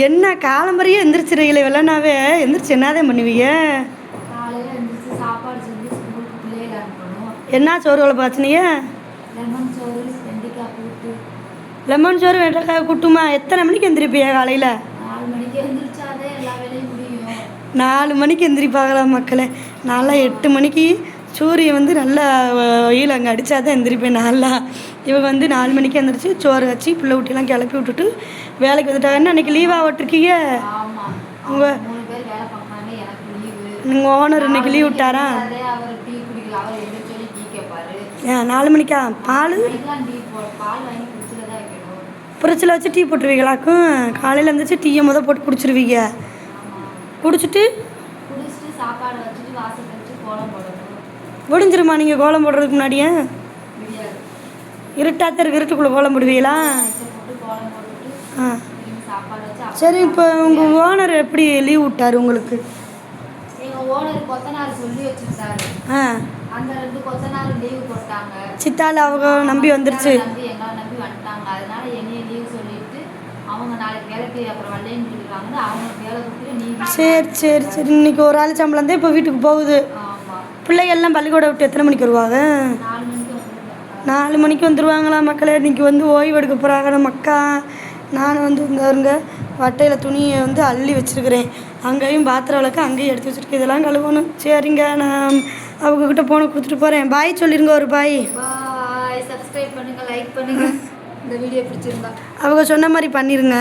என்ன காலம்பறையே எந்திரிச்சிருக்கீங்களே வெள்ளனாவே எந்திரிச்சு என்னதான் பண்ணுவீங்க? காலையில் எழுந்திரிச்சு சாப்பாடு செஞ்சு ஸ்கூலுக்கு பிள்ளைகளை அனுப்பணும். என்ன சோறு குழம்பு வச்சுனீங்க? லெமன் சோறு, வெண்டைக்காய் கூட்டு. லெமன் சோறு வெண்டைக்காய் கூட்டுமா? எத்தனை மணிக்கு எந்திரிப்பீங்க காலையில்? 4 மணிக்கு எழுந்திரிச்சாதே எல்லா வேலையும் முடியும். 4 மணிக்கு எந்திரிப்பாங்களா மக்களே? நான்லாம் 8 மணிக்கு சூரியன் வந்து நல்லா வெயில் அங்கே அடித்தா தான் எந்திரிப்பேன். நல்லா இவங்க வந்து 4 மணிக்கு எந்திரிச்சு சோறு வச்சு பிள்ளை ஊட்டிலாம் கிளப்பி விட்டுட்டு வேலைக்கு வந்துட்டாங்கன்னா அன்றைக்கி லீவாக விட்டுருக்கீங்க. ஆமாம், உங்கள் 3 பேர் வேலை பார்க்குறாங்க, எனக்கு லீவு. உங்கள் ஓனர் இன்னைக்கு லீவ் விட்டாரா? அவர் டீ குடிக்கல, அவர் எந்திரிச்சு சொல்லி டீ கேட்பாரு. 4 மணிக்கா? பால் டீ பால் வாங்கி குடிச்சில தான் வைக்கணும். ஃப்ரிட்ஜில் வச்சு டீ போட்டுருவீங்களாக்கும்? காலையில் எழுந்திரிச்சு டீயை போட்டு குடிச்சிருவீங்க. குடிச்சிட்டு குடிச்சிட்டு சாப்பாடு வச்சுட்டு வாசல் வச்சு கோலம் போடணும். முடிஞ்சிருமா நீங்கள் கோலம் போடுறதுக்கு முன்னாடியே? முடியாது, இருட்டாக இருக்கு. இருட்டுக்குள்ளே கோலம் போடுவீங்களா? போட்டு கோலம் போட்டுட்டு ஆ சாப்பாடு வச்சு. சரி, இப்போ உங்கள் ஓனர் எப்படி லீவ் விட்டார் உங்களுக்கு? எங்கள் ஓனர் கொத்தனார் சொல்லி வச்சுருந்தாரு. ஆ அந்த 2 கொத்தனார் லீவு போட்டாங்க. சித்தால அவங்க நம்பி வந்துருச்சு. எங்களை நம்பி வந்துட்டாங்க. அதனால என்னைய லீவு சொல்லிட்டு அவங்க நாளைக்கு வேலைக்கு அப்புறம் வரலேன்னு சொல்லிடுவாங்கன்னு அவங்களுக்கு வேலை கொடுத்துட்டு நீ. சரி சரி சரி. இன்னைக்கு ஒரு ஆள் சம்பளம் தான் இப்போ வீட்டுக்கு போகுது. ஆமாம், பிள்ளைகள்லாம் பள்ளிக்கூடம் விட்டு எத்தனை மணிக்கு வருவாங்க? 4 மணிக்கு வந்துருவாங்க. 4 மணிக்கு வந்துடுவாங்களா மக்களே? இன்றைக்கி வந்து ஓய்வு எடுக்க போகிறாங்க நம்ம அக்கா. நான் வந்து இங்கே வட்டையில் துணியை வந்து அள்ளி வச்சுருக்கிறேன். அங்கேயும் பாத்திரம் விளக்க அங்கேயும் எடுத்து வச்சுருக்கேன். இதெல்லாம் கழுவணும். சரிங்க, நான் அவங்கக்கிட்ட போன கொடுத்துட்டு போகிறேன். பாய் சொல்லிடுங்க. ஒரு பாய். பாய். சப்ஸ்கிரைப் பண்ணுங்கள், லைக் பண்ணுங்கள். இந்த வீடியோ பிடிச்சிருந்தா அவங்க சொன்ன மாதிரி பண்ணிடுங்க.